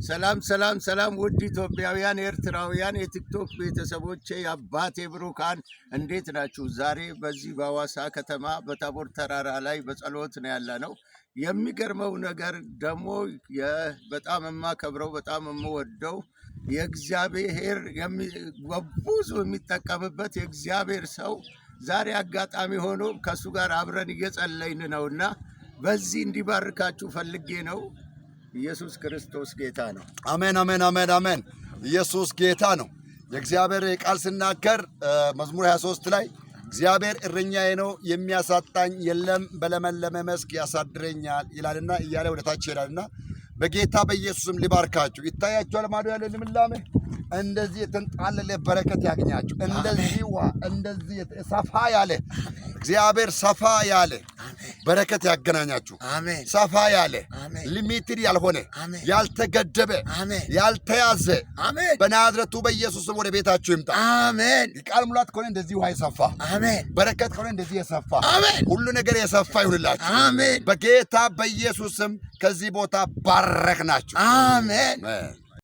ሰላም ሰላም ሰላም ውድ ኢትዮጵያውያን ኤርትራውያን የቲክቶክ ቤተሰቦቼ የአባቴ ብሩካን እንዴት ናችሁ? ዛሬ በዚህ በሐዋሳ ከተማ በታቦር ተራራ ላይ በጸሎት ነው ያለነው። የሚገርመው ነገር ደግሞ በጣም የማከብረው በጣም የምወደው የእግዚአብሔር ብዙ የሚጠቀምበት የእግዚአብሔር ሰው ዛሬ አጋጣሚ ሆኖ ከሱ ጋር አብረን እየጸለይን ነውና በዚህ እንዲባርካችሁ ፈልጌ ነው። ኢየሱስ ክርስቶስ ጌታ ነው። አሜን አሜን አሜን አሜን። ኢየሱስ ጌታ ነው። የእግዚአብሔር ቃል ሲናገር መዝሙር 23 ላይ እግዚአብሔር እረኛዬ ነው የሚያሳጣኝ የለም፣ በለመለመ መስክ ያሳድረኛል ይላልና እያለ ወደ ታች ይላልና በጌታ በኢየሱስም ሊባርካችሁ። ይታያችኋል ማዶ ያለ ልምላሜ እንደዚህ የተንጣለለ በረከት ያገኛችሁ። እንደዚህ ሰፋ ያለ እግዚአብሔር ሰፋ ያለ በረከት ያገናኛችሁ። አሜን። ሰፋ ያለ ሊሚትድ ያልሆነ ያልተገደበ ያልተያዘ በናዝሬቱ በኢየሱስም ወደ ቤታችሁ ይምጣ። አሜን። ቃል ሙላት ከሆነ እንደዚህ ውሃ የሰፋ አሜን። በረከት ከሆነ እንደዚህ የሰፋ አሜን። ሁሉ ነገር የሰፋ ይሁንላችሁ። አሜን። በጌታ በኢየሱስም ከዚህ ቦታ ባረክናችሁ። አሜን።